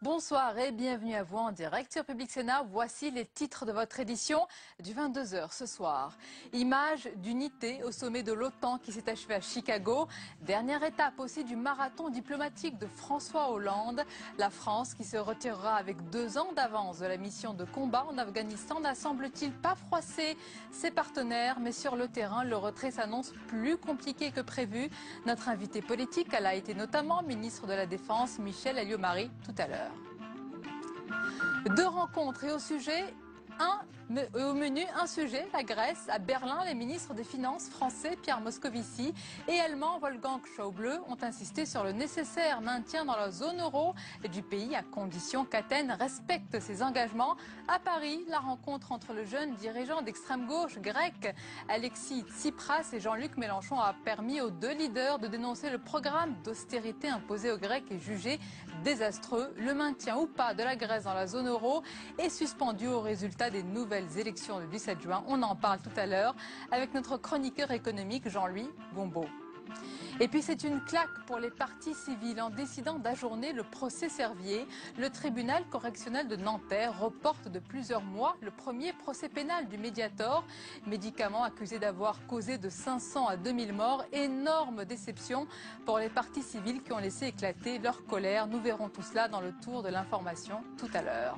Bonsoir et bienvenue à vous en direct sur Public Sénat. Voici les titres de votre édition du 22h ce soir. Image d'unité au sommet de l'OTAN qui s'est achevé à Chicago. Dernière étape aussi du marathon diplomatique de François Hollande. La France qui se retirera avec 2 ans d'avance de la mission de combat en Afghanistan n'a semble-t-il pas froissé ses partenaires. Mais sur le terrain, le retrait s'annonce plus compliqué que prévu. Notre invité politique, elle a été notamment ministre de la Défense, Michèle Alliot-Marie, tout à l'heure. 2 rencontres et au menu un sujet, la Grèce. À Berlin, les ministres des Finances français Pierre Moscovici et allemand Wolfgang Schäuble ont insisté sur le nécessaire maintien dans la zone euro du pays à condition qu'Athènes respecte ses engagements. À Paris, la rencontre entre le jeune dirigeant d'extrême gauche grec Alexis Tsipras et Jean-Luc Mélenchon a permis aux 2 leaders de dénoncer le programme d'austérité imposé aux Grecs et jugé désastreux. Le maintien ou pas de la Grèce dans la zone euro est suspendu au résultat des nouvelles élections du 17 juin. On en parle tout à l'heure avec notre chroniqueur économique Jean-Louis Gombaud. Et puis c'est une claque pour les parties civiles en décidant d'ajourner le procès Servier. Le tribunal correctionnel de Nanterre reporte de plusieurs mois le premier procès pénal du Mediator, médicament accusé d'avoir causé de 500 à 2000 morts. Énorme déception pour les parties civiles qui ont laissé éclater leur colère. Nous verrons tout cela dans le tour de l'information tout à l'heure.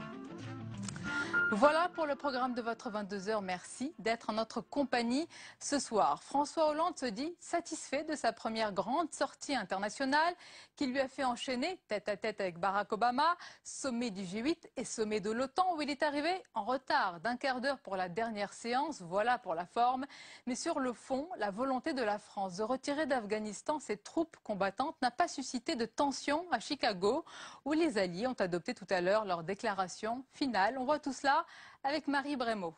Voilà pour le programme de votre 22h. Merci d'être en notre compagnie ce soir. François Hollande se dit satisfait de sa première grande sortie internationale qui lui a fait enchaîner tête à tête avec Barack Obama, sommet du G8 et sommet de l'OTAN où il est arrivé en retard d'1 quart d'heure pour la dernière séance. Voilà pour la forme. Mais sur le fond, la volonté de la France de retirer d'Afghanistan ses troupes combattantes n'a pas suscité de tension à Chicago où les alliés ont adopté tout à l'heure leur déclaration finale. On voit tout cela avec Marie Brémaud.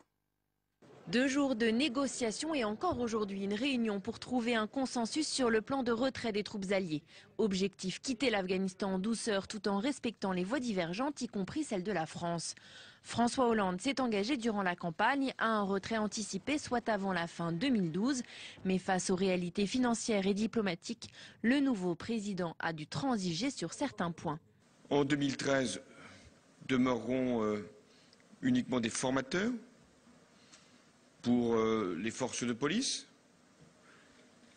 2 jours de négociations et encore aujourd'hui une réunion pour trouver un consensus sur le plan de retrait des troupes alliées. Objectif, quitter l'Afghanistan en douceur tout en respectant les voies divergentes, y compris celle de la France. François Hollande s'est engagé durant la campagne à un retrait anticipé, soit avant la fin 2012. Mais face aux réalités financières et diplomatiques, le nouveau président a dû transiger sur certains points. En 2013, demeureront uniquement des formateurs pour les forces de police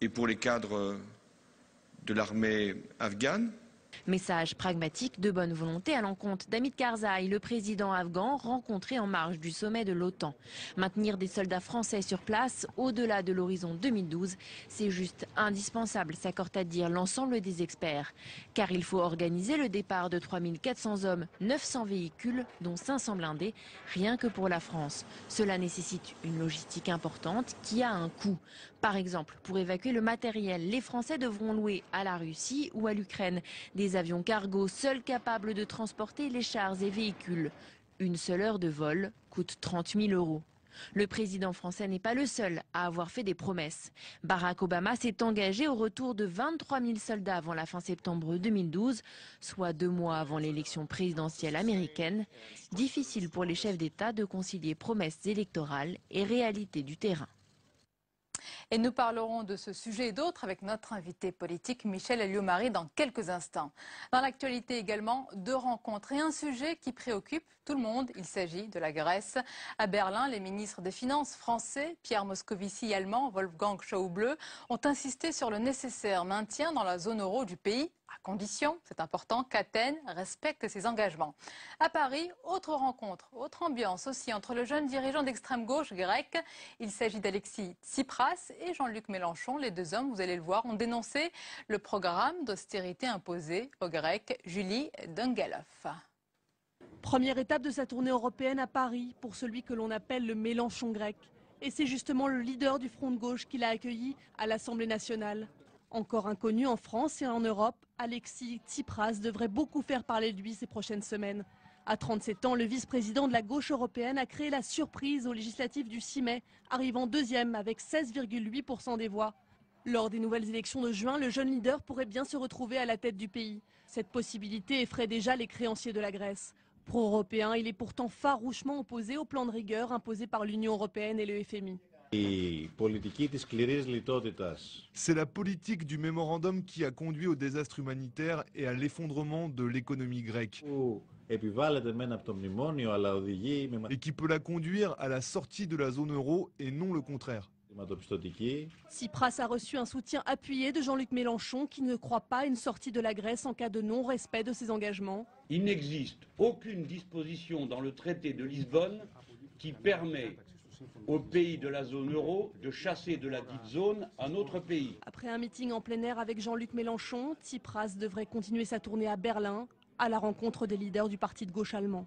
et pour les cadres de l'armée afghane. Message pragmatique de bonne volonté à l'encontre d'Hamid Karzai, le président afghan rencontré en marge du sommet de l'OTAN. Maintenir des soldats français sur place au-delà de l'horizon 2012, c'est juste indispensable, s'accorde à dire l'ensemble des experts. Car il faut organiser le départ de 3400 hommes, 900 véhicules, dont 500 blindés, rien que pour la France. Cela nécessite une logistique importante qui a un coût. Par exemple, pour évacuer le matériel, les Français devront louer à la Russie ou à l'Ukraine des avions cargo seuls capables de transporter les chars et véhicules. Une seule heure de vol coûte 30 000 €. Le président français n'est pas le seul à avoir fait des promesses. Barack Obama s'est engagé au retour de 23 000 soldats avant la fin septembre 2012, soit 2 mois avant l'élection présidentielle américaine. Difficile pour les chefs d'État de concilier promesses électorales et réalité du terrain. Et nous parlerons de ce sujet et d'autres avec notre invité politique Michèle Alliot-Marie dans quelques instants. Dans l'actualité également, 2 rencontres et un sujet qui préoccupe tout le monde. Il s'agit de la Grèce. À Berlin, les ministres des Finances français, Pierre Moscovici allemand, Wolfgang Schäuble, ont insisté sur le nécessaire maintien dans la zone euro du pays, à condition, c'est important, qu'Athènes respecte ses engagements. À Paris, autre rencontre, autre ambiance aussi entre le jeune dirigeant d'extrême gauche grec. Il s'agit d'Alexis Tsipras et Jean-Luc Mélenchon. Les 2 hommes, vous allez le voir, ont dénoncé le programme d'austérité imposé aux Grecs. Julie Dungeloff. Première étape de sa tournée européenne à Paris pour celui que l'on appelle le Mélenchon grec. Et c'est justement le leader du front de gauche qu'il a accueilli à l'Assemblée nationale. Encore inconnu en France et en Europe, Alexis Tsipras devrait beaucoup faire parler de lui ces prochaines semaines. À 37 ans, le vice-président de la gauche européenne a créé la surprise aux législatives du 6 mai, arrivant 2e avec 16,8% des voix. Lors des nouvelles élections de juin, le jeune leader pourrait bien se retrouver à la tête du pays. Cette possibilité effraie déjà les créanciers de la Grèce. Pro-européen, il est pourtant farouchement opposé au plan de rigueur imposé par l'Union européenne et le FMI. C'est la politique du mémorandum qui a conduit au désastre humanitaire et à l'effondrement de l'économie grecque. Et qui peut la conduire à la sortie de la zone euro et non le contraire. Tsipras a reçu un soutien appuyé de Jean-Luc Mélenchon qui ne croit pas à une sortie de la Grèce en cas de non-respect de ses engagements. Il n'existe aucune disposition dans le traité de Lisbonne qui permet aux pays de la zone euro de chasser de la dite zone un autre pays. Après un meeting en plein air avec Jean-Luc Mélenchon, Tsipras devrait continuer sa tournée à Berlin, à la rencontre des leaders du parti de gauche allemand.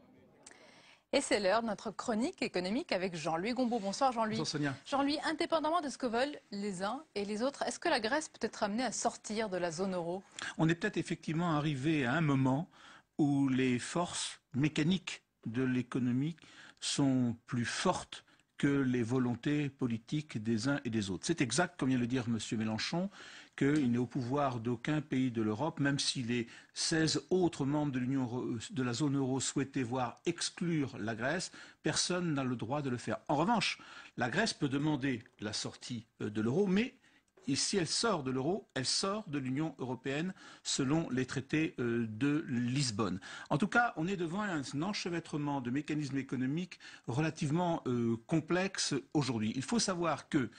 Et c'est l'heure de notre chronique économique avec Jean-Louis Gombaud. Bonsoir Jean-Louis. Bonsoir Sonia. Jean-Louis, indépendamment de ce que veulent les uns et les autres, est-ce que la Grèce peut être amenée à sortir de la zone euro? On est peut-être effectivement arrivé à un moment où les forces mécaniques de l'économie sont plus fortes que les volontés politiques des uns et des autres. C'est exact, comme vient de le dire M. Mélenchon, qu'il n'est au pouvoir d'aucun pays de l'Europe, même si les 16 autres membres de la zone euro souhaitaient voir exclure la Grèce, personne n'a le droit de le faire. En revanche, la Grèce peut demander la sortie de l'euro, mais si elle sort de l'euro, elle sort de l'Union européenne selon les traités de Lisbonne. En tout cas, on est devant un enchevêtrement de mécanismes économiques relativement complexes aujourd'hui. Il faut savoir que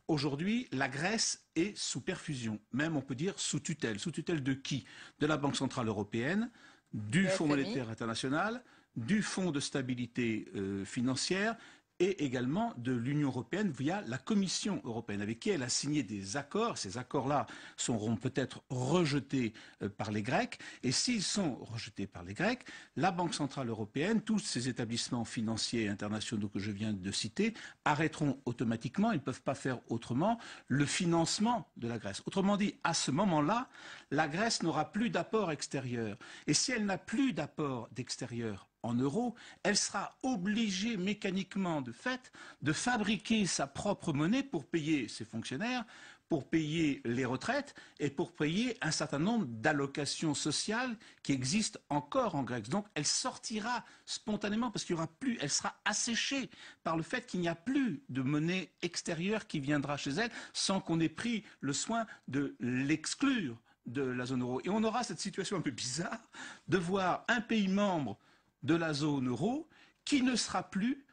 aujourd'hui, la Grèce est sous perfusion, même on peut dire sous tutelle. Sous tutelle de qui? De la Banque centrale européenne, du Fonds monétaire international, du Fonds de stabilité financière et également de l'Union européenne via la Commission européenne, avec qui elle a signé des accords. Ces accords-là seront peut-être rejetés par les Grecs. Et s'ils sont rejetés par les Grecs, la Banque centrale européenne, tous ces établissements financiers internationaux que je viens de citer, arrêteront automatiquement, ils ne peuvent pas faire autrement, le financement de la Grèce. Autrement dit, à ce moment-là, la Grèce n'aura plus d'apport extérieur. Et si elle n'a plus d'apport d'extérieur en euros, elle sera obligée mécaniquement de fait de fabriquer sa propre monnaie pour payer ses fonctionnaires, pour payer les retraites et pour payer un certain nombre d'allocations sociales qui existent encore en Grèce. Donc elle sortira spontanément parce qu'il y aura plus, elle sera asséchée par le fait qu'il n'y a plus de monnaie extérieure qui viendra chez elle sans qu'on ait pris le soin de l'exclure de la zone euro. Et on aura cette situation un peu bizarre de voir un pays membre de la zone euro qui ne sera plus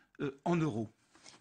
en euros.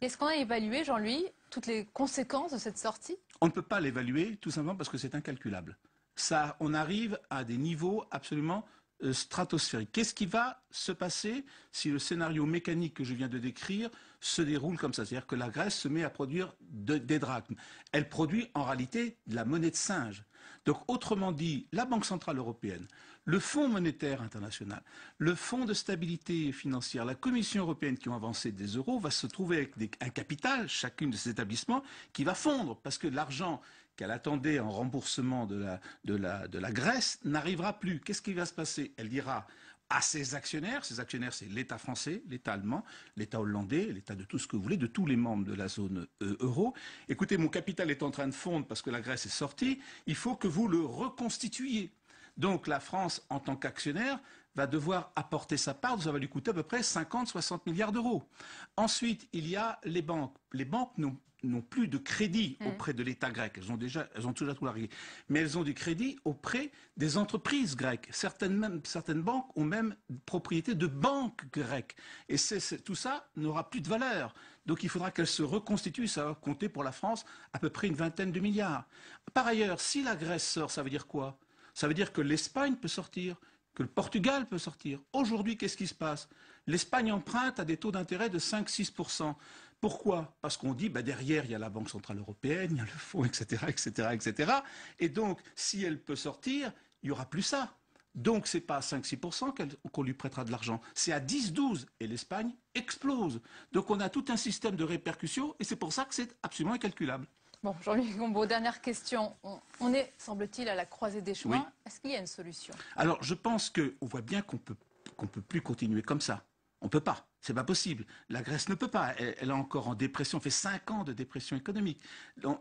Est-ce qu'on a évalué, Jean-Louis, toutes les conséquences de cette sortie? On ne peut pas l'évaluer, tout simplement parce que c'est incalculable. Ça, on arrive à des niveaux absolument stratosphériques. Qu'est-ce qui va se passer si le scénario mécanique que je viens de décrire se déroule comme ça? C'est-à-dire que la Grèce se met à produire des drachmes. Elle produit en réalité de la monnaie de singe. Donc, autrement dit, la Banque centrale européenne, le Fonds monétaire international, le Fonds de stabilité financière, la Commission européenne qui ont avancé des euros, va se trouver avec un capital, chacune de ces établissements, qui va fondre, parce que l'argent qu'elle attendait en remboursement de la Grèce n'arrivera plus. Qu'est-ce qui va se passer? Elle dira à ses actionnaires c'est l'État français, l'État allemand, l'État hollandais, l'État de tout ce que vous voulez, de tous les membres de la zone euro. Écoutez, mon capital est en train de fondre parce que la Grèce est sortie, il faut que vous le reconstituiez. Donc la France, en tant qu'actionnaire, va devoir apporter sa part, ça va lui coûter à peu près 50-60 milliards d'euros. Ensuite, il y a les banques. Les banques n'ont plus de crédit auprès de l'État grec. Elles ont déjà tout largué. Mais elles ont du crédit auprès des entreprises grecques. Certaines banques ont même propriété de banques grecques. Et tout ça n'aura plus de valeur. Donc il faudra qu'elles se reconstituent. Ça va compter pour la France à peu près une vingtaine de milliards. Par ailleurs, si la Grèce sort, ça veut dire quoi? Ça veut dire que l'Espagne peut sortir, que le Portugal peut sortir. Aujourd'hui, qu'est-ce qui se passe? L'Espagne emprunte à des taux d'intérêt de 5-6%. Pourquoi? Parce qu'on dit, derrière, il y a la Banque centrale européenne, il y a le fonds, etc., etc., etc. Et donc, si elle peut sortir, il n'y aura plus ça. Donc, ce n'est pas à 5-6% qu'on lui prêtera de l'argent. C'est à 10-12%. Et l'Espagne explose. Donc, on a tout un système de répercussions et c'est pour ça que c'est absolument incalculable. Bon, Jean-Louis Gombaud, dernière question. On est, semble-t-il, à la croisée des chemins. Oui. Est-ce qu'il y a une solution? Alors, je pense qu'on voit bien qu'on peut plus continuer comme ça. On ne peut pas. C'est pas possible. La Grèce ne peut pas. Elle est encore en dépression. Elle fait 5 ans de dépression économique.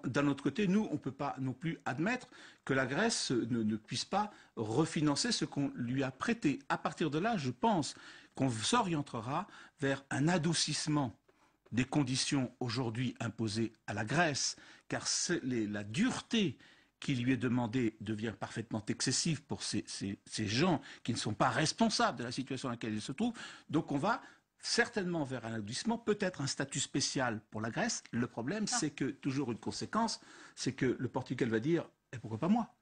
D'un autre côté, nous, on ne peut pas non plus admettre que la Grèce ne puisse pas refinancer ce qu'on lui a prêté. À partir de là, je pense qu'on s'orientera vers un adoucissement des conditions aujourd'hui imposées à la Grèce, car la dureté qui lui est demandée devient parfaitement excessive pour ces gens qui ne sont pas responsables de la situation dans laquelle ils se trouvent. Donc on va certainement vers un alourdissement, peut-être un statut spécial pour la Grèce. Le problème, c'est que, toujours une conséquence, c'est que le Portugal va dire « et pourquoi pas moi ?»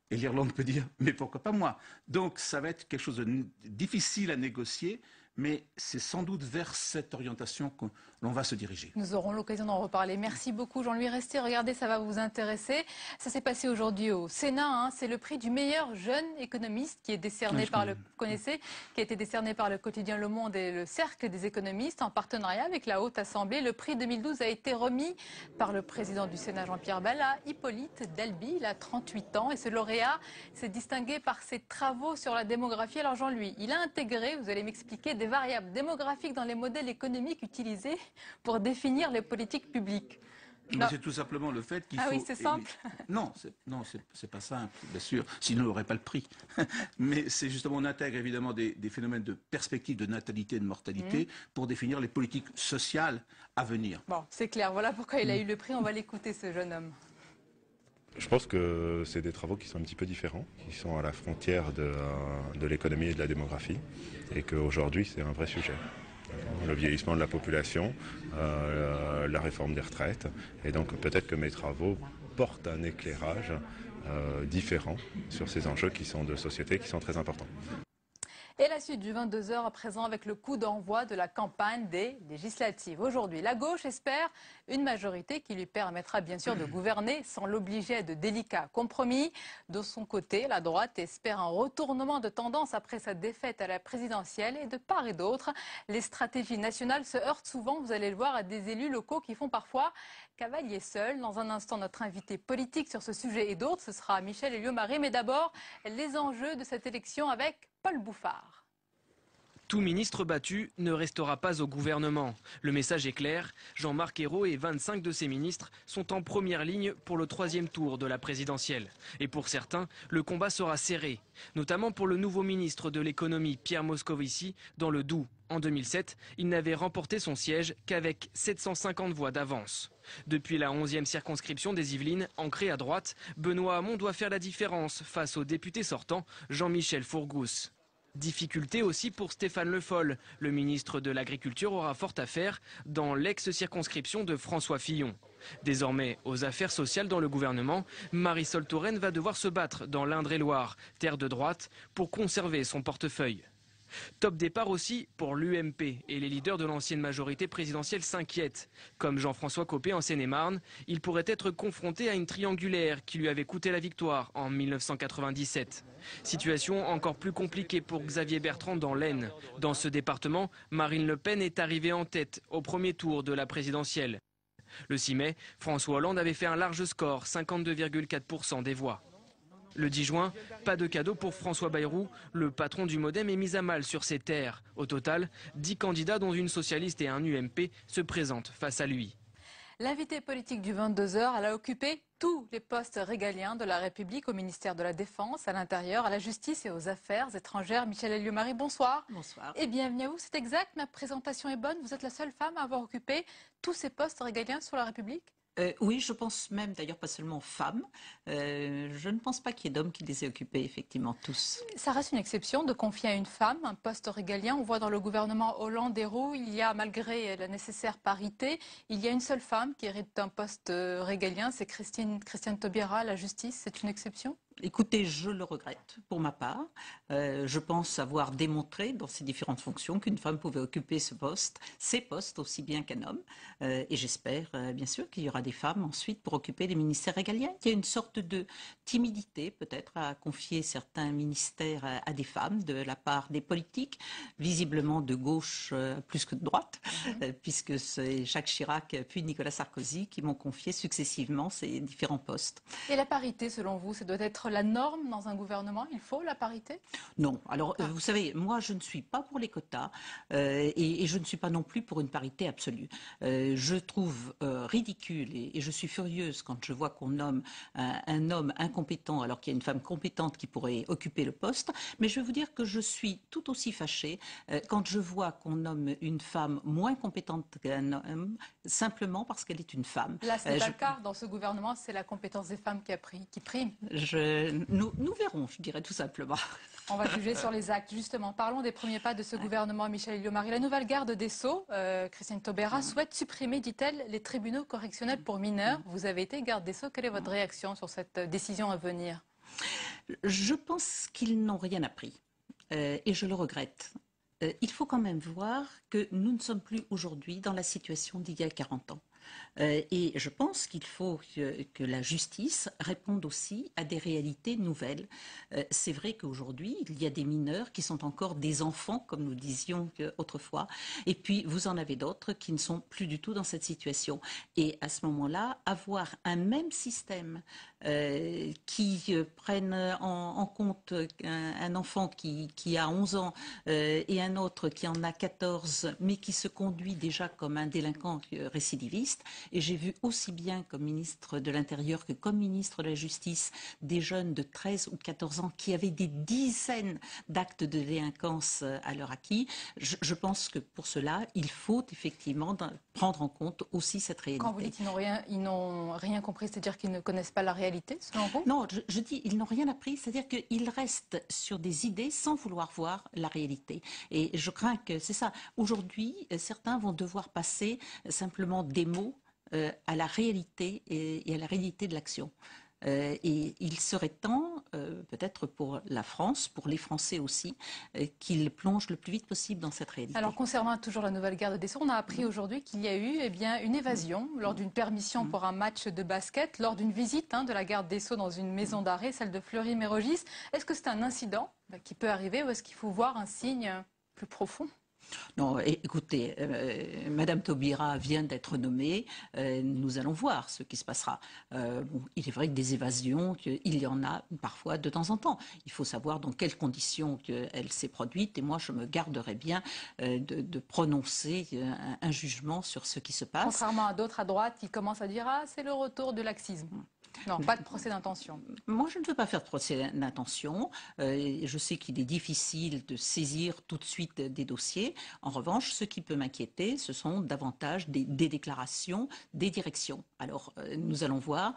Et l'Irlande peut dire « mais pourquoi pas moi ?» Donc ça va être quelque chose de difficile à négocier, mais c'est sans doute vers cette orientation que l'on va se diriger. Nous aurons l'occasion d'en reparler. Merci beaucoup Jean-Louis Resté. Regardez, ça va vous intéresser. Ça s'est passé aujourd'hui au Sénat. C'est le prix du meilleur jeune économiste qui est décerné par le, vous connaissez, qui a été décerné par le quotidien Le Monde et le Cercle des économistes en partenariat avec la Haute Assemblée. Le prix 2012 a été remis par le président du Sénat Jean-Pierre Bel à Hippolyte Delby. Il a 38 ans et ce lauréat s'est distingué par ses travaux sur la démographie. Alors Jean-Louis, il a intégré, vous allez m'expliquer, des variables démographiques dans les modèles économiques utilisés pour définir les politiques publiques. C'est tout simplement le fait qu'il faut... Ah oui, c'est simple. Non, c'est pas simple, bien sûr, sinon on n'aurait pas le prix. Mais c'est justement, on intègre évidemment des phénomènes de perspective de natalité et de mortalité pour définir les politiques sociales à venir. Bon, c'est clair, voilà pourquoi il a eu le prix, on va l'écouter ce jeune homme. Je pense que c'est des travaux qui sont un petit peu différents, qui sont à la frontière de l'économie et de la démographie, et qu'aujourd'hui c'est un vrai sujet. Le vieillissement de la population, la réforme des retraites, et donc peut-être que mes travaux portent un éclairage différent sur ces enjeux qui sont de société, qui sont très importants. Et la suite du 22h à présent avec le coup d'envoi de la campagne des législatives. Aujourd'hui, la gauche espère une majorité qui lui permettra bien sûr de gouverner sans l'obliger à de délicats compromis. De son côté, la droite espère un retournement de tendance après sa défaite à la présidentielle et de part et d'autre. Les stratégies nationales se heurtent souvent, vous allez le voir, à des élus locaux qui font parfois cavalier seul. Dans un instant, notre invité politique sur ce sujet et d'autres, ce sera Michel Elliot-Marie. Mais d'abord, les enjeux de cette élection avec Paul Bouffard. Tout ministre battu ne restera pas au gouvernement. Le message est clair, Jean-Marc Ayrault et 25 de ses ministres sont en première ligne pour le 3e tour de la présidentielle. Et pour certains, le combat sera serré, notamment pour le nouveau ministre de l'économie Pierre Moscovici dans le Doubs. En 2007, il n'avait remporté son siège qu'avec 750 voix d'avance. Depuis la 11e circonscription des Yvelines, ancrée à droite, Benoît Hamon doit faire la différence face au député sortant Jean-Michel Fourgousse. Difficulté aussi pour Stéphane Le Foll. Le ministre de l'Agriculture aura fort à faire dans l'ex-circonscription de François Fillon. Désormais aux affaires sociales dans le gouvernement, Marisol Touraine va devoir se battre dans l'Indre-et-Loire, terre de droite, pour conserver son portefeuille. Top départ aussi pour l'UMP et les leaders de l'ancienne majorité présidentielle s'inquiètent. Comme Jean-François Copé en Seine-et-Marne, il pourrait être confronté à une triangulaire qui lui avait coûté la victoire en 1997. Situation encore plus compliquée pour Xavier Bertrand dans l'Aisne. Dans ce département, Marine Le Pen est arrivée en tête au premier tour de la présidentielle. Le 6 mai, François Hollande avait fait un large score, 52,4% des voix. Le 10 juin, pas de cadeau pour François Bayrou. Le patron du Modem est mis à mal sur ses terres. Au total, 10 candidats dont une socialiste et un UMP se présentent face à lui. L'invité politique du 22h, elle a occupé tous les postes régaliens de la République au ministère de la Défense, à l'Intérieur, à la Justice et aux Affaires étrangères. Michel Elliot-Marie, bonsoir. Bonsoir. Et bienvenue à vous. C'est exact, ma présentation est bonne. Vous êtes la seule femme à avoir occupé tous ces postes régaliens sur la République ? Oui, je pense même, d'ailleurs pas seulement femmes, je ne pense pas qu'il y ait d'hommes qui les aient occupés, effectivement, tous. Ça reste une exception de confier à une femme un poste régalien. On voit dans le gouvernement Hollande-Ayrault, il y a, malgré la nécessaire parité, il y a une seule femme qui hérite d'un poste régalien, c'est Christiane Taubira à la justice. C'est une exception ? Écoutez, je le regrette pour ma part. Je pense avoir démontré dans ces différentes fonctions qu'une femme pouvait occuper ces postes aussi bien qu'un homme. Et j'espère bien sûr qu'il y aura des femmes ensuite pour occuper les ministères régaliens. Il y a une sorte de timidité peut-être à confier certains ministères à des femmes de la part des politiques, visiblement de gauche plus que de droite, puisque c'est Jacques Chirac puis Nicolas Sarkozy qui m'ont confié successivement ces différents postes. Et la parité, selon vous, ça doit être la norme dans un gouvernement? Il faut la parité? Non. Alors, vous savez, moi, je ne suis pas pour les quotas et je ne suis pas non plus pour une parité absolue. Je trouve ridicule et je suis furieuse quand je vois qu'on nomme un homme incompétent alors qu'il y a une femme compétente qui pourrait occuper le poste. Mais je vais vous dire que je suis tout aussi fâchée quand je vois qu'on nomme une femme moins compétente qu'un homme simplement parce qu'elle est une femme. Là, ce n'est pas le cas. Dans ce gouvernement, c'est la compétence des femmes qui prime. Nous verrons, je dirais tout simplement. On va juger sur les actes. Justement, parlons des premiers pas de ce gouvernement, Michèle Alliot-Marie. La nouvelle garde des Sceaux, Christiane Taubira, souhaite supprimer, dit-elle, les tribunaux correctionnels pour mineurs. Vous avez été garde des Sceaux. Quelle est votre réaction sur cette décision à venir? Je pense qu'ils n'ont rien appris et je le regrette. Il faut quand même voir que nous ne sommes plus aujourd'hui dans la situation d'il y a 40 ans. Et je pense qu'il faut que la justice réponde aussi à des réalités nouvelles. C'est vrai qu'aujourd'hui, il y a des mineurs qui sont encore des enfants, comme nous disions autrefois, et puis vous en avez d'autres qui ne sont plus du tout dans cette situation. Et à ce moment-là, avoir un même système qui prenne en compte un enfant qui a 11 ans et un autre qui en a 14, mais qui se conduit déjà comme un délinquant récidiviste. Et j'ai vu aussi bien comme ministre de l'Intérieur que comme ministre de la Justice des jeunes de 13 ou 14 ans qui avaient des dizaines d'actes de délinquance à leur acquis. Je pense que pour cela, il faut effectivement prendre en compte aussi cette réalité. Quand vous dites qu'ils n'ont rien compris, c'est-à-dire qu'ils ne connaissent pas la réalité, selon vous? Non, je dis ils n'ont rien appris, c'est-à-dire qu'ils restent sur des idées sans vouloir voir la réalité. Et je crains que c'est ça. Aujourd'hui, certains vont devoir passer simplement des mots à la réalité et à la réalité de l'action. Et il serait temps, peut-être pour la France, pour les Français aussi, qu'ils plongent le plus vite possible dans cette réalité. Alors, concernant toujours la nouvelle garde des Sceaux, on a appris aujourd'hui qu'il y a eu une évasion lors d'une permission pour un match de basket, lors d'une visite de la garde des Sceaux dans une maison d'arrêt, celle de Fleury-Mérogis. Est-ce que c'est un incident qui peut arriver ou est-ce qu'il faut voir un signe plus profond? Non, écoutez, Madame Taubira vient d'être nommée, nous allons voir ce qui se passera. Il est vrai que des évasions, il y en a parfois de temps en temps. Il faut savoir dans quelles conditions elle s'est produite et moi je me garderai bien de prononcer un jugement sur ce qui se passe. Contrairement à d'autres à droite qui commencent à dire « Ah, c'est le retour de laxisme ». Non, pas de procès d'intention. Moi, je ne veux pas faire de procès d'intention. Je sais qu'il est difficile de saisir tout de suite des dossiers. En revanche, ce qui peut m'inquiéter, ce sont davantage des déclarations des directions. Alors, nous allons voir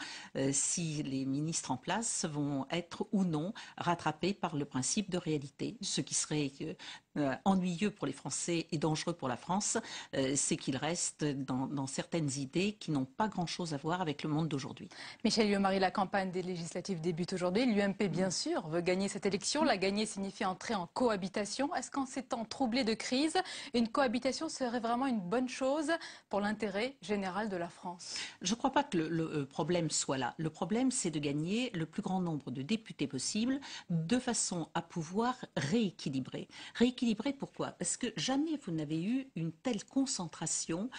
si les ministres en place vont être ou non rattrapés par le principe de réalité. Ce qui serait ennuyeux pour les Français et dangereux pour la France, c'est qu'ils restent dans certaines idées qui n'ont pas grand-chose à voir avec le monde d'aujourd'hui. Michèle Alliot-Marie, la campagne des législatives débute aujourd'hui. L'UMP, bien sûr, veut gagner cette élection. La gagner signifie entrer en cohabitation. Est-ce qu'en ces temps troublés de crise, une cohabitation serait vraiment une bonne chose pour l'intérêt général de la France? Je ne crois pas que le problème soit là. Le problème, c'est de gagner le plus grand nombre de députés possible de façon à pouvoir rééquilibrer. Rééquilibrer pourquoi? Parce que jamais vous n'avez eu une telle concentration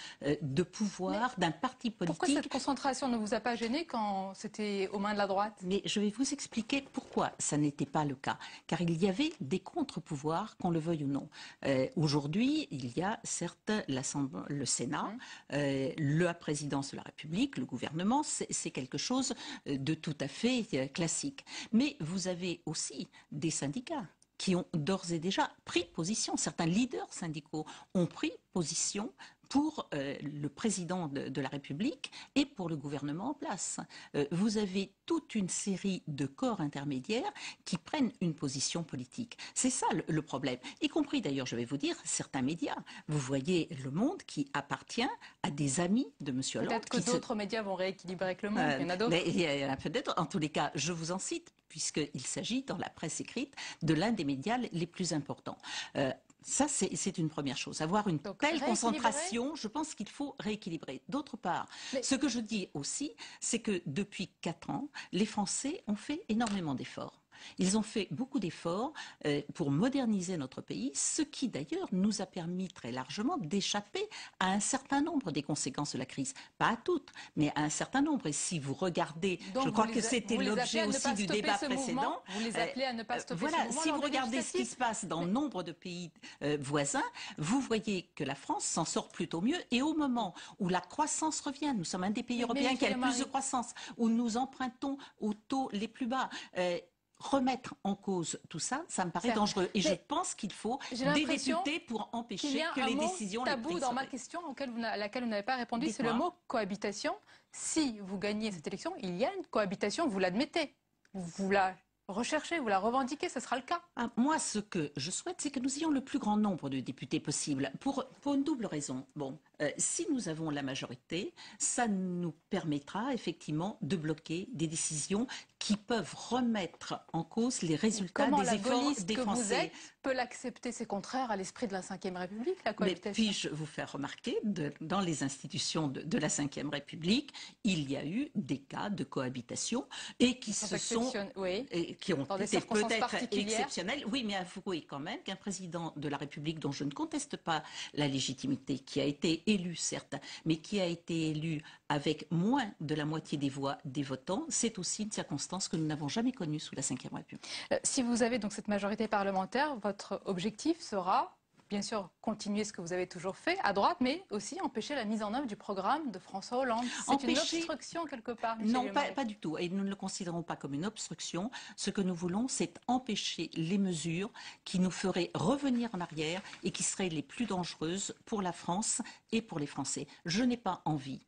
de pouvoir d'un parti politique. Pourquoi cette concentration ne vous a pas gêné quand c'était aux mains de la droite? Mais je vais vous expliquer pourquoi ça n'était pas le cas. Car il y avait des contre-pouvoirs, qu'on le veuille ou non. Aujourd'hui, il y a certes le Sénat, la présidence de la République, le gouvernement, c'est quelque chose de tout à fait classique. Mais vous avez aussi des syndicats qui ont d'ores et déjà pris position. Certains leaders syndicaux ont pris position pour le président de la République et pour le gouvernement en place. Vous avez toute une série de corps intermédiaires qui prennent une position politique. C'est ça le problème. Y compris d'ailleurs, je vais vous dire, certains médias. Vous voyez Le Monde qui appartient à des amis de M. Hollande. Peut-être que d'autres médias vont rééquilibrer avec Le Monde, il y en a d'autres. Il y en a peut-être. En tous les cas, je vous en cite, puisqu'il s'agit dans la presse écrite de l'un des médias les plus importants. Ça, c'est une première chose. Avoir une telle concentration, je pense qu'il faut rééquilibrer. D'autre part, ce que je dis aussi, c'est que depuis 4 ans, les Français ont fait énormément d'efforts. Ils ont fait beaucoup d'efforts pour moderniser notre pays, ce qui d'ailleurs nous a permis très largement d'échapper à un certain nombre des conséquences de la crise. Pas à toutes, mais à un certain nombre. Et si vous regardez, donc je crois que c'était l'objet aussi du débat précédent. Vous les appelez à ne pas stopper voilà, ce mouvement. si vous regardez ce qui se passe dans nombre de pays voisins, vous voyez que la France s'en sort plutôt mieux. Et au moment où la croissance revient, nous sommes un des pays européens qui a le plus de croissance, où nous empruntons aux taux les plus bas. Remettre en cause tout ça, ça me paraît dangereux. Et je pense qu'il faut des députés pour empêcher que les décisions les prises. Tabou dans ma question à laquelle vous n'avez pas répondu, c'est le mot cohabitation. Si vous gagnez cette élection, il y a une cohabitation, vous l'admettez. Vous la recherchez, vous la revendiquez, ce sera le cas. Moi, ce que je souhaite, c'est que nous ayons le plus grand nombre de députés possible, pour une double raison. Bon, si nous avons la majorité, ça nous permettra effectivement de bloquer des décisions qui peuvent remettre en cause les résultats des efforts des Français. Vous êtes peut l'accepter, c'est contraire à l'esprit de la Ve République, la cohabitation. Mais puis-je vous faire remarquer, dans les institutions de la Ve République, il y a eu des cas de cohabitation et qui qui ont été peut-être exceptionnels. Oui, mais avouez quand même qu'un président de la République dont je ne conteste pas la légitimité, qui a été élu certes, mais qui a été élu avec moins de la moitié des voix des votants, c'est aussi une circonstance que nous n'avons jamais connue sous la Ve République. Si vous avez donc cette majorité parlementaire, votre objectif sera, bien sûr, continuer ce que vous avez toujours fait à droite, mais aussi empêcher la mise en œuvre du programme de François Hollande. C'est une obstruction quelque part, Michel Non, pas du tout. Et nous ne le considérons pas comme une obstruction. Ce que nous voulons, c'est empêcher les mesures qui nous feraient revenir en arrière et qui seraient les plus dangereuses pour la France et pour les Français. Je n'ai pas envie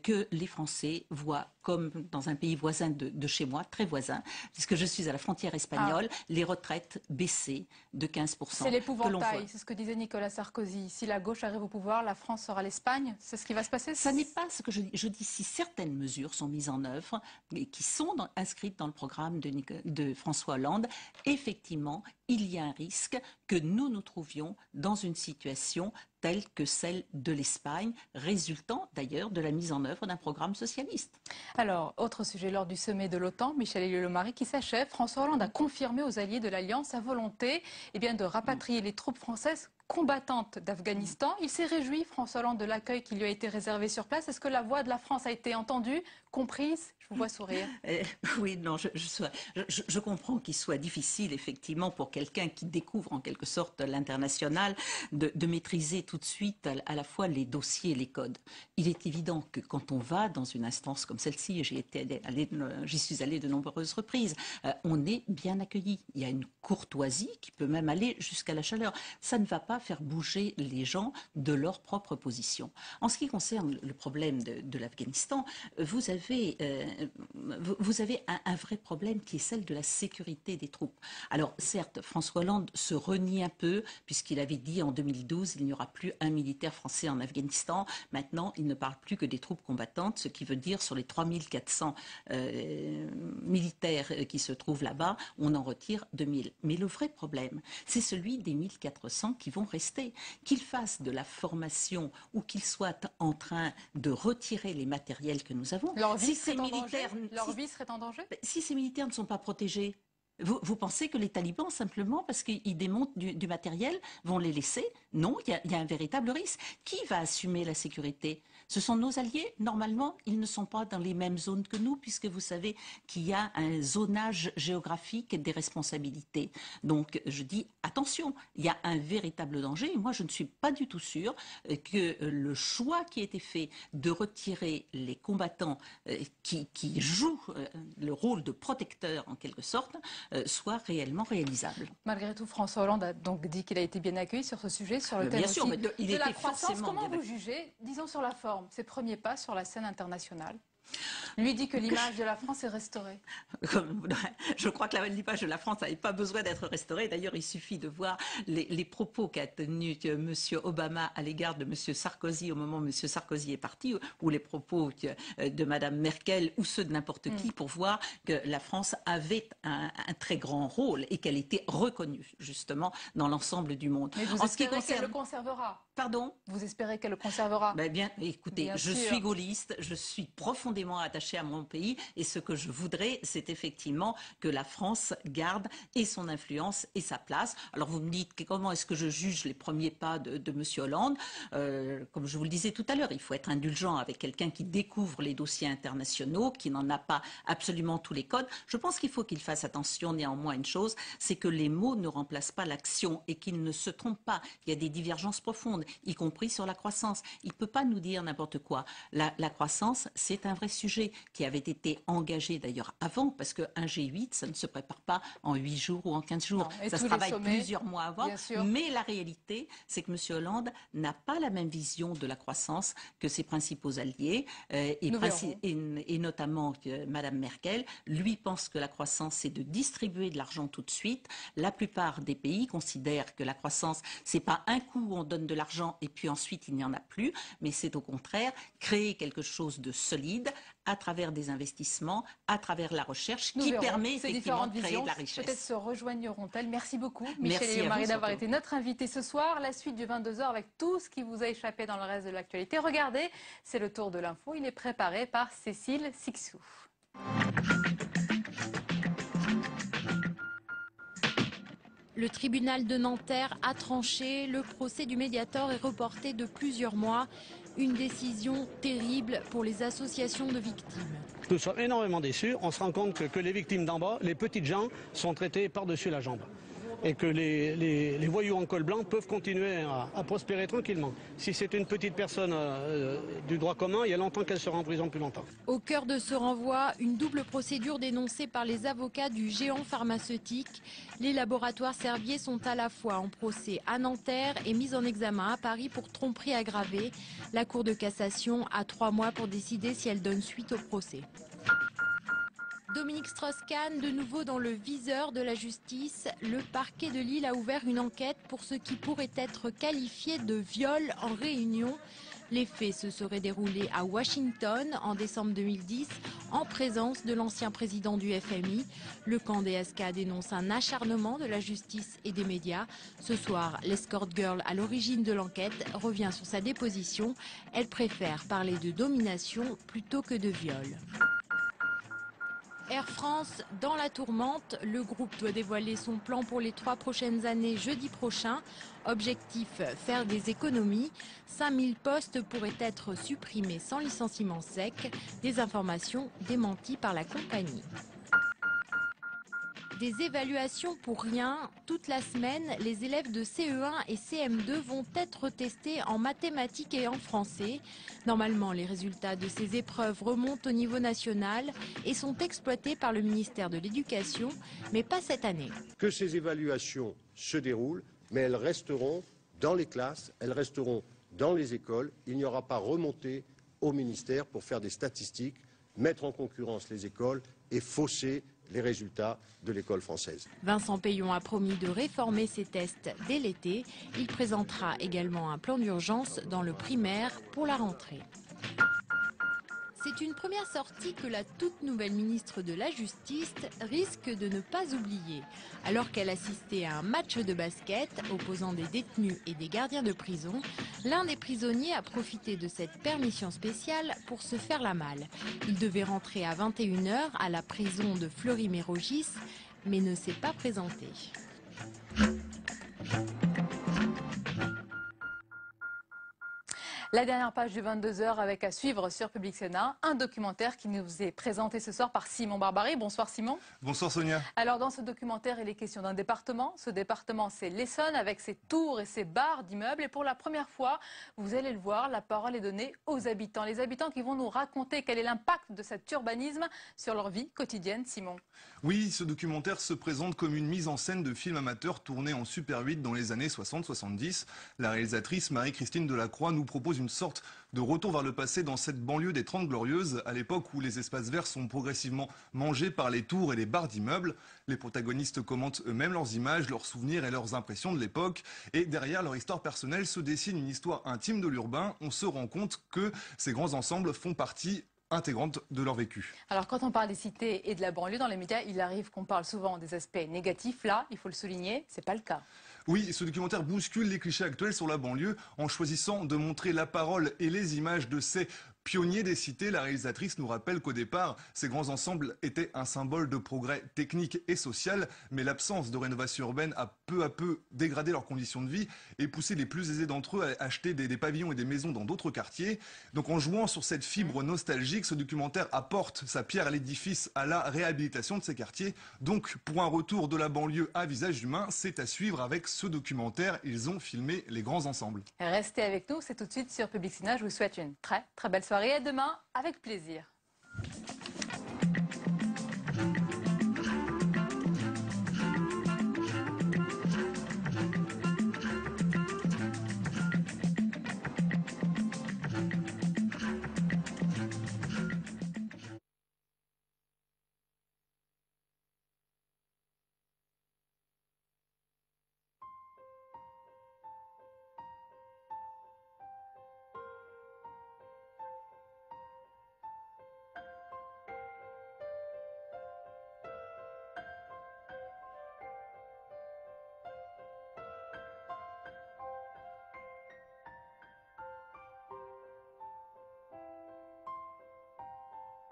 que les Français voient, comme dans un pays voisin de chez moi, très voisin, puisque je suis à la frontière espagnole, les retraites baisser de 15%. C'est l'épouvantail, c'est ce que disait Nicolas Sarkozy. Si la gauche arrive au pouvoir, la France sera l'Espagne. C'est ce qui va se passer? Ça n'est pas ce que je dis. Je dis si certaines mesures sont mises en œuvre et qui sont inscrites dans le programme de François Hollande, effectivement, il y a un risque que nous nous trouvions dans une situation telle que celle de l'Espagne, résultant d'ailleurs de la mise en œuvre d'un programme socialiste. Alors, autre sujet, lors du sommet de l'OTAN, Michel Houellebecq qui s'achève, François Hollande a confirmé aux alliés de l'Alliance sa volonté de rapatrier les troupes françaises combattantes d'Afghanistan. Il s'est réjoui, François Hollande, de l'accueil qui lui a été réservé sur place. Est-ce que la voix de la France a été entendue, comprise? Je vous vois sourire. Oui, non, je comprends qu'il soit difficile, effectivement, pour quelqu'un qui découvre en quelque sorte l'international, de maîtriser tout de suite à la fois les dossiers et les codes. Il est évident que quand on va dans une instance comme celle-ci, et j'y suis allée de nombreuses reprises, on est bien accueilli. Il y a une courtoisie qui peut même aller jusqu'à la chaleur. Ça ne va pas faire bouger les gens de leur propre position. En ce qui concerne le problème de l'Afghanistan, vous avez un vrai problème qui est celle de la sécurité des troupes. Alors certes, François Hollande se renie un peu puisqu'il avait dit en 2012 il n'y aura plus un militaire français en Afghanistan. Maintenant, il ne parle plus que des troupes combattantes, ce qui veut dire sur les 3400 militaires qui se trouvent là-bas, on en retire 2000. Mais le vrai problème, c'est celui des 1400 qui vont rester. Qu'ils fassent de la formation ou qu'ils soient en train de retirer les matériels que nous avons. Leur vie serait en danger? Si ces militaires ne sont pas protégés, vous pensez que les talibans, simplement parce qu'ils démontent du matériel, vont les laisser? Non, il y a un véritable risque. Qui va assumer la sécurité? Ce sont nos alliés. Normalement, ils ne sont pas dans les mêmes zones que nous, puisque vous savez qu'il y a un zonage géographique des responsabilités. Donc, je dis, attention, il y a un véritable danger. Et moi, je ne suis pas du tout sûre que le choix qui a été fait de retirer les combattants qui jouent le rôle de protecteur, en quelque sorte, soit réellement réalisable. Malgré tout, François Hollande a donc dit qu'il a été bien accueilli sur ce sujet, sur le thème bien sûr, aussi il de la était croissance. Comment vous jugez, disons sur la forme, ses premiers pas sur la scène internationale? Lui dit que l'image de la France est restaurée. Je crois que l'image de la France n'avait pas besoin d'être restaurée. D'ailleurs, il suffit de voir les propos qu'a tenus M. Obama à l'égard de M. Sarkozy au moment où M. Sarkozy est parti, ou les propos de Mme Merkel ou ceux de n'importe qui, pour voir que la France avait un très grand rôle et qu'elle était reconnue, justement, dans l'ensemble du monde. Mais vous espérez qu'elle le conservera? Pardon? Vous espérez qu'elle le conservera? Bien, écoutez, je suis gaulliste, je suis profondément profondément attachée à mon pays et ce que je voudrais, c'est effectivement que la France garde et son influence et sa place. Alors vous me dites comment est-ce que je juge les premiers pas de M. Hollande. Comme je vous le disais tout à l'heure, il faut être indulgent avec quelqu'un qui découvre les dossiers internationaux, qui n'en a pas absolument tous les codes. Je pense qu'il faut qu'il fasse attention néanmoins à une chose, c'est que les mots ne remplacent pas l'action et qu'il ne se trompe pas. Il y a des divergences profondes, y compris sur la croissance. Il ne peut pas nous dire n'importe quoi. La croissance, c'est un vrai sujet qui avait été engagé d'ailleurs avant, parce qu'un G8, ça ne se prépare pas en 8 jours ou en 15 jours. Non, ça se travaille plusieurs mois avant. Mais la réalité, c'est que M. Hollande n'a pas la même vision de la croissance que ses principaux alliés, et notamment Mme Merkel. Lui pense que la croissance, c'est de distribuer de l'argent tout de suite. La plupart des pays considèrent que la croissance, c'est pas un coup où on donne de l'argent et puis ensuite il n'y en a plus, mais c'est au contraire créer quelque chose de solide à travers des investissements, à travers la recherche, qui permet effectivement de créer de la richesse. Peut-être se rejoigneront-elles. Merci beaucoup, Michel Elliot-Marie, d'avoir été notre invité ce soir. La suite du 22h avec tout ce qui vous a échappé dans le reste de l'actualité. Regardez, c'est le tour de l'info. Il est préparé par Cécile Sixou. Le tribunal de Nanterre a tranché. Le procès du Mediator est reporté de plusieurs mois. Une décision terrible pour les associations de victimes. Nous sommes énormément déçus. On se rend compte que les victimes d'en bas, les petites gens, sont traitées par-dessus la jambe. Et que les voyous en col blanc peuvent continuer à prospérer tranquillement. Si c'est une petite personne du droit commun, il y a longtemps qu'elle sera en prison plus longtemps. Au cœur de ce renvoi, une double procédure dénoncée par les avocats du géant pharmaceutique. Les laboratoires Servier sont à la fois en procès à Nanterre et mis en examen à Paris pour tromperie aggravée. La Cour de cassation a 3 mois pour décider si elle donne suite au procès. Dominique Strauss-Kahn, de nouveau dans le viseur de la justice. Le parquet de Lille a ouvert une enquête pour ce qui pourrait être qualifié de viol en réunion. Les faits se seraient déroulés à Washington en décembre 2010 en présence de l'ancien président du FMI. Le camp DSK dénonce un acharnement de la justice et des médias. Ce soir, l'escort girl à l'origine de l'enquête revient sur sa déposition. Elle préfère parler de domination plutôt que de viol. Air France dans la tourmente, le groupe doit dévoiler son plan pour les 3 prochaines années jeudi prochain. Objectif, faire des économies. 5000 postes pourraient être supprimés sans licenciement sec. Des informations démenties par la compagnie. Des évaluations pour rien. Toute la semaine, les élèves de CE1 et CM2 vont être testés en mathématiques et en français. Normalement, les résultats de ces épreuves remontent au niveau national et sont exploités par le ministère de l'Éducation, mais pas cette année. Que ces évaluations se déroulent, mais elles resteront dans les classes, elles resteront dans les écoles. Il n'y aura pas remontée au ministère pour faire des statistiques, mettre en concurrence les écoles et fausser les résultats de l'école française. Vincent Peillon a promis de réformer ces tests dès l'été. Il présentera également un plan d'urgence dans le primaire pour la rentrée. C'est une première sortie que la toute nouvelle ministre de la Justice risque de ne pas oublier. Alors qu'elle assistait à un match de basket opposant des détenus et des gardiens de prison, l'un des prisonniers a profité de cette permission spéciale pour se faire la malle. Il devait rentrer à 21 h à la prison de Fleury-Mérogis, mais ne s'est pas présenté. La dernière page du 22h avec à suivre sur Public Sénat, un documentaire qui nous est présenté ce soir par Simon Barbaret. Bonsoir Simon. Bonsoir Sonia. Alors dans ce documentaire, il est question d'un département. Ce département, c'est l'Essonne avec ses tours et ses barres d'immeubles. Et pour la première fois, vous allez le voir, la parole est donnée aux habitants. Les habitants qui vont nous raconter quel est l'impact de cet urbanisme sur leur vie quotidienne. Simon. Oui, ce documentaire se présente comme une mise en scène de film amateur tourné en Super 8 dans les années 60-70. La réalisatrice Marie-Christine Delacroix nous propose une sorte de retour vers le passé dans cette banlieue des 30 Glorieuses, à l'époque où les espaces verts sont progressivement mangés par les tours et les barres d'immeubles. Les protagonistes commentent eux-mêmes leurs images, leurs souvenirs et leurs impressions de l'époque. Et derrière leur histoire personnelle se dessine une histoire intime de l'urbain. On se rend compte que ces grands ensembles font partie intégrante de leur vécu. Alors quand on parle des cités et de la banlieue dans les médias, il arrive qu'on parle souvent des aspects négatifs. Là, il faut le souligner, c'est pas le cas. Oui, ce documentaire bouscule les clichés actuels sur la banlieue en choisissant de montrer la parole et les images de ces Pionnier des cités, la réalisatrice nous rappelle qu'au départ, ces grands ensembles étaient un symbole de progrès technique et social, mais l'absence de rénovation urbaine a peu à peu dégradé leurs conditions de vie et poussé les plus aisés d'entre eux à acheter des pavillons et des maisons dans d'autres quartiers. Donc en jouant sur cette fibre nostalgique, ce documentaire apporte sa pierre à l'édifice, à la réhabilitation de ces quartiers. Donc pour un retour de la banlieue à visage humain, c'est à suivre avec ce documentaire. Ils ont filmé les grands ensembles. Restez avec nous, c'est tout de suite sur Public Cinéma. Je vous souhaite une très belle soirée et à demain avec plaisir.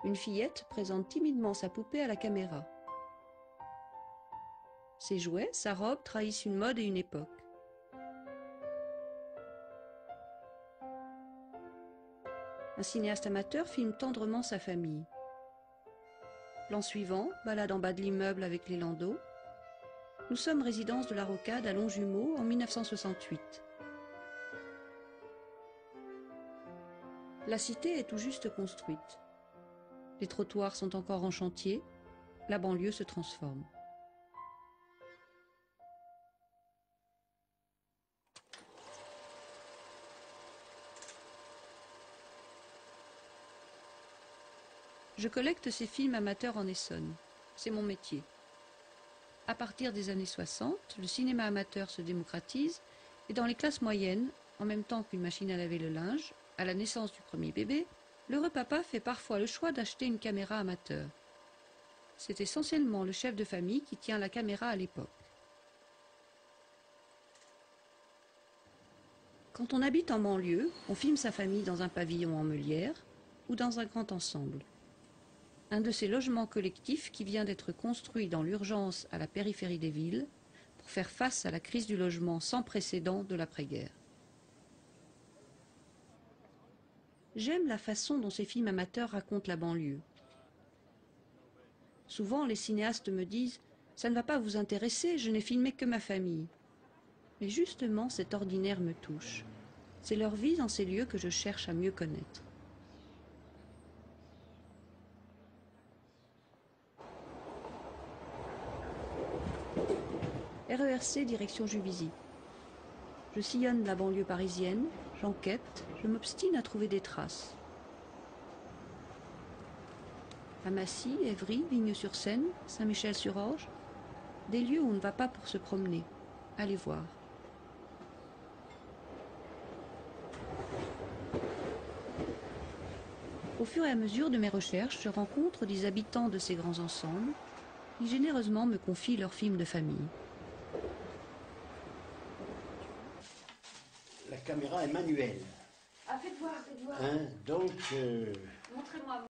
Une fillette présente timidement sa poupée à la caméra. Ses jouets, sa robe trahissent une mode et une époque. Un cinéaste amateur filme tendrement sa famille. Plan suivant, balade en bas de l'immeuble avec les landaux. Nous sommes résidence de la Rocade à Longjumeau en 1968. La cité est tout juste construite. Les trottoirs sont encore en chantier, la banlieue se transforme. Je collecte ces films amateurs en Essonne. C'est mon métier. À partir des années 60, le cinéma amateur se démocratise et dans les classes moyennes, en même temps qu'une machine à laver le linge, à la naissance du premier bébé, l'heureux papa fait parfois le choix d'acheter une caméra amateur. C'est essentiellement le chef de famille qui tient la caméra à l'époque. Quand on habite en banlieue, on filme sa famille dans un pavillon en meulière ou dans un grand ensemble. Un de ces logements collectifs qui vient d'être construit dans l'urgence à la périphérie des villes pour faire face à la crise du logement sans précédent de l'après-guerre. J'aime la façon dont ces films amateurs racontent la banlieue. Souvent, les cinéastes me disent « Ça ne va pas vous intéresser, je n'ai filmé que ma famille ». Mais justement, cet ordinaire me touche. C'est leur vie dans ces lieux que je cherche à mieux connaître. RERC, direction Juvisy. Je sillonne la banlieue parisienne, j'enquête, je m'obstine à trouver des traces. À Massy, Évry, Vigne-sur-Seine, Saint-Michel-sur-Orge, des lieux où on ne va pas pour se promener. Allez voir. Au fur et à mesure de mes recherches, je rencontre des habitants de ces grands ensembles qui généreusement me confient leurs films de famille. La caméra est manuelle. Ah, faites voir, faites voir. Hein, donc... Montrez-moi.